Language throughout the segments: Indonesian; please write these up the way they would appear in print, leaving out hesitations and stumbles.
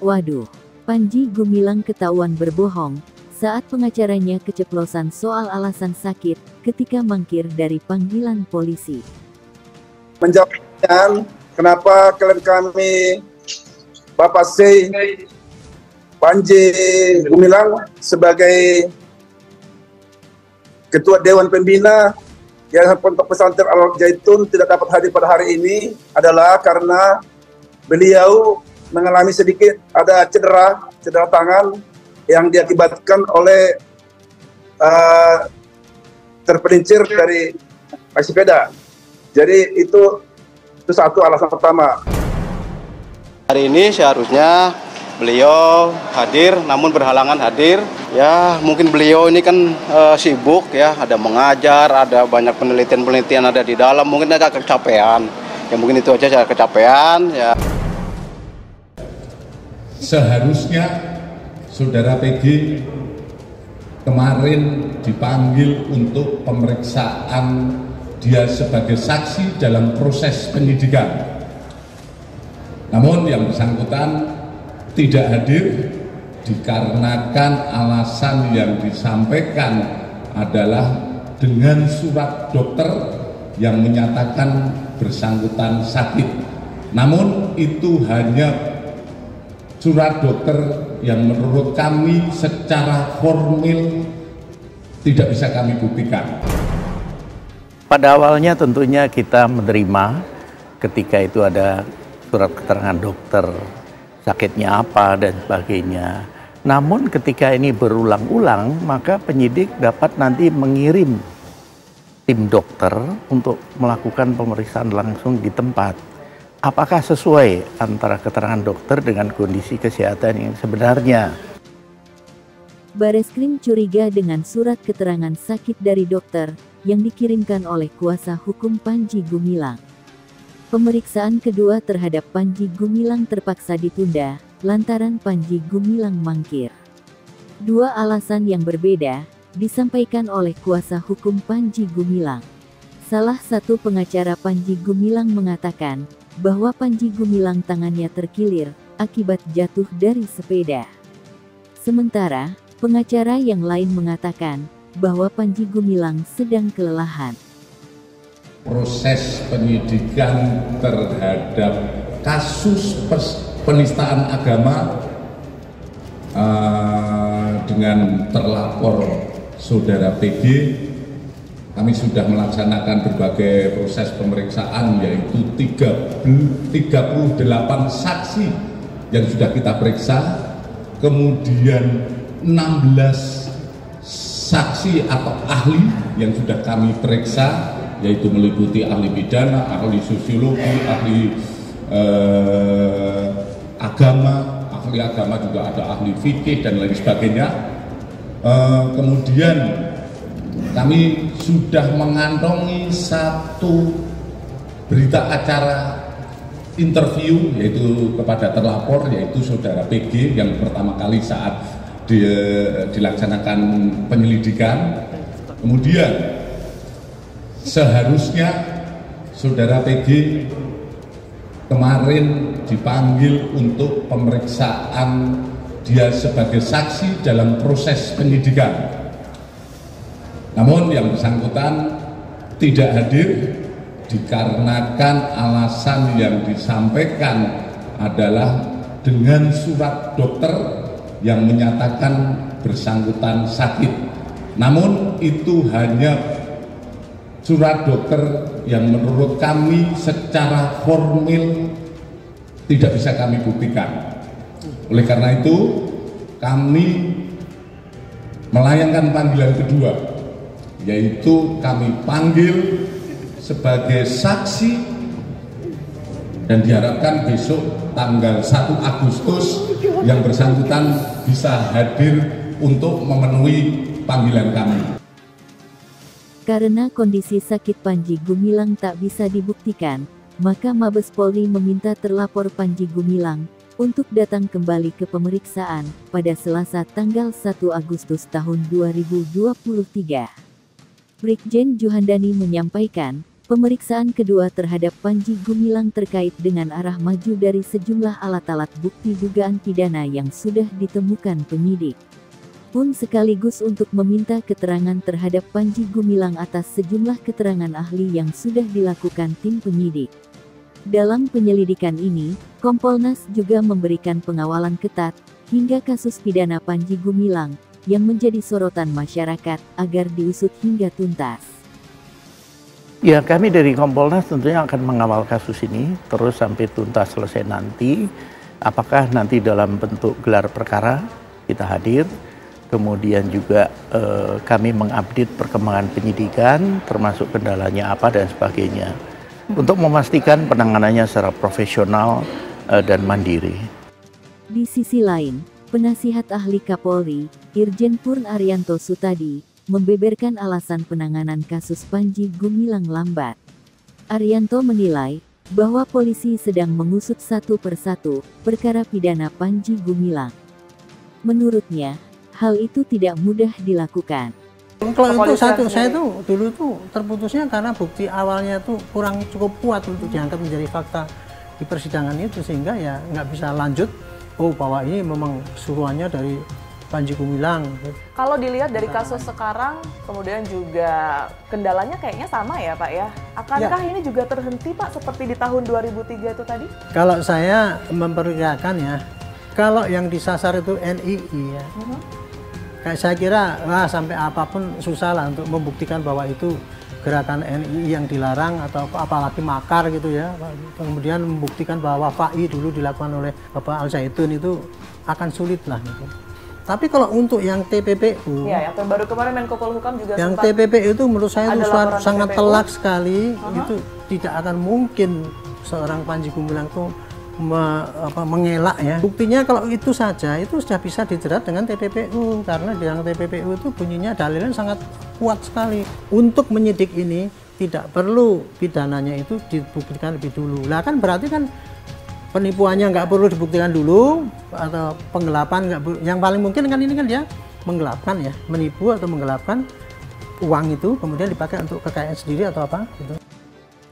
Waduh, Panji Gumilang ketahuan berbohong saat pengacaranya keceplosan soal alasan sakit ketika mangkir dari panggilan polisi. Menjawab kenapa klien kami Bapak C. Panji Gumilang sebagai Ketua Dewan Pembina Yayasan Pondok Pesantren Al Zaitun tidak dapat hadir pada hari ini adalah karena beliau mengalami sedikit ada cedera tangan yang diakibatkan oleh terpelincir dari sepeda. Jadi itu satu alasan pertama. Hari ini seharusnya beliau hadir, namun berhalangan hadir. Ya, mungkin beliau ini kan sibuk ya, ada mengajar, ada banyak penelitian ada di dalam, mungkin agak kecapean. Ya mungkin itu aja saya kecapean ya. Seharusnya Saudara PG kemarin dipanggil untuk pemeriksaan dia sebagai saksi dalam proses penyidikan. Namun yang bersangkutan tidak hadir dikarenakan alasan yang disampaikan adalah dengan surat dokter yang menyatakan bersangkutan sakit. Namun itu hanya surat dokter yang menurut kami secara formil tidak bisa kami buktikan. Pada awalnya tentunya kita menerima ketika itu ada surat keterangan dokter, sakitnya apa dan sebagainya. Namun ketika ini berulang-ulang, maka penyidik dapat nanti mengirim tim dokter untuk melakukan pemeriksaan langsung di tempat. Apakah sesuai antara keterangan dokter dengan kondisi kesehatan yang sebenarnya? Bareskrim curiga dengan surat keterangan sakit dari dokter yang dikirimkan oleh kuasa hukum Panji Gumilang. Pemeriksaan kedua terhadap Panji Gumilang terpaksa ditunda lantaran Panji Gumilang mangkir. Dua alasan yang berbeda disampaikan oleh kuasa hukum Panji Gumilang. Salah satu pengacara Panji Gumilang mengatakan bahwa Panji Gumilang tangannya terkilir akibat jatuh dari sepeda. Sementara, pengacara yang lain mengatakan bahwa Panji Gumilang sedang kelelahan. Proses penyidikan terhadap kasus penistaan agama dengan terlapor Saudara PG, kami sudah melaksanakan berbagai proses pemeriksaan, yaitu 38 saksi yang sudah kita periksa, kemudian 16 saksi atau ahli yang sudah kami periksa, yaitu meliputi ahli pidana, ahli sosiologi, ahli agama juga ada ahli fikih dan lain sebagainya. Kemudian kami sudah mengantongi satu berita acara interview yaitu kepada terlapor, yaitu Saudara PG yang pertama kali saat dilaksanakan penyelidikan. Kemudian seharusnya Saudara PG kemarin dipanggil untuk pemeriksaan dia sebagai saksi dalam proses penyidikan. Namun yang bersangkutan tidak hadir dikarenakan alasan yang disampaikan adalah dengan surat dokter yang menyatakan bersangkutan sakit. Namun itu hanya surat dokter yang menurut kami secara formil tidak bisa kami buktikan. Oleh karena itu kami melayangkan panggilan kedua, yaitu kami panggil sebagai saksi dan diharapkan besok tanggal 1 Agustus yang bersangkutan bisa hadir untuk memenuhi panggilan kami. Karena kondisi sakit Panji Gumilang tak bisa dibuktikan, maka Mabes Polri meminta terlapor Panji Gumilang untuk datang kembali ke pemeriksaan pada Selasa tanggal 1 Agustus tahun 2023. Brigjen Juhandani menyampaikan Pemeriksaan kedua terhadap Panji Gumilang terkait dengan arah maju dari sejumlah alat-alat bukti dugaan pidana yang sudah ditemukan penyidik. Pun sekaligus untuk meminta keterangan terhadap Panji Gumilang atas sejumlah keterangan ahli yang sudah dilakukan tim penyidik. Dalam penyelidikan ini, Kompolnas juga memberikan pengawalan ketat hingga kasus pidana Panji Gumilang yang menjadi sorotan masyarakat agar diusut hingga tuntas. Ya, kami dari Kompolnas tentunya akan mengawal kasus ini terus sampai tuntas selesai nanti. Apakah nanti dalam bentuk gelar perkara kita hadir, kemudian juga kami mengupdate perkembangan penyidikan, termasuk kendalanya apa dan sebagainya, untuk memastikan penanganannya secara profesional dan mandiri. Di sisi lain, Penasihat Ahli Kapolri, Irjen Purn Arianto Sutadi, membeberkan alasan penanganan kasus Panji Gumilang lambat. Arianto menilai bahwa polisi sedang mengusut satu persatu perkara pidana Panji Gumilang. Menurutnya, hal itu tidak mudah dilakukan. Kalau itu saya tuh dulu tuh terputusnya karena bukti awalnya tuh kurang cukup kuat untuk diangkat menjadi fakta di persidangan itu, sehingga ya nggak bisa lanjut. Oh, bahwa ini memang suruhannya dari Panji Gumilang. Kalau dilihat dari kasus sekarang, kemudian juga kendalanya kayaknya sama ya Pak ya. Akankah ini juga terhenti Pak seperti di tahun 2003 itu tadi? Kalau saya memperkirakan ya, kalau yang disasar itu NII ya, kayak saya kira sampai apapun susah lah untuk membuktikan bahwa itu gerakan NII yang dilarang atau apalagi makar gitu ya. Kemudian membuktikan bahwa FAI dulu dilakukan oleh Bapak Al Zaitun itu akan sulit lah gitu. Tapi kalau untuk yang TPPU, ya, yang baru kemarin Menko Polhukam juga yang sempat TPPU itu menurut saya itu sangat TPPU. telak sekali. Itu tidak akan mungkin seorang Panji Gumilang itu mengelak ya. Buktinya kalau itu saja itu sudah bisa dijerat dengan TPPU, karena di dalam TPPU itu bunyinya dalilnya sangat kuat sekali. Untuk menyidik ini tidak perlu pidananya itu dibuktikan lebih dulu. Lah kan berarti kan penipuannya nggak perlu dibuktikan dulu, atau penggelapan nggak perlu. Yang paling mungkin kan ini kan dia menggelapkan ya, menipu atau menggelapkan uang itu kemudian dipakai untuk kekayaan sendiri atau apa gitu.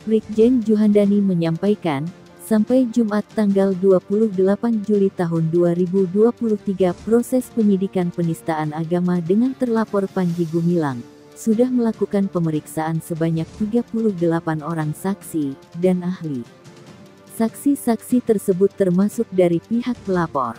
Brigjen Juhandani menyampaikan, sampai Jumat tanggal 28 Juli tahun 2023 proses penyidikan penistaan agama dengan terlapor Panji Gumilang sudah melakukan pemeriksaan sebanyak 38 orang saksi dan ahli. Saksi-saksi tersebut termasuk dari pihak pelapor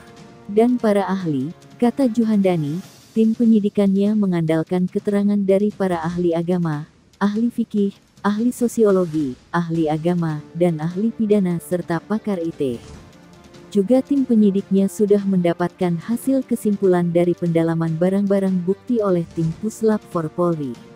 dan para ahli. Kata Juhandani, tim penyidikannya mengandalkan keterangan dari para ahli agama, ahli fikih, ahli sosiologi, ahli agama, dan ahli pidana serta pakar IT. Juga tim penyidiknya sudah mendapatkan hasil kesimpulan dari pendalaman barang-barang bukti oleh tim Puslap 4 Polri.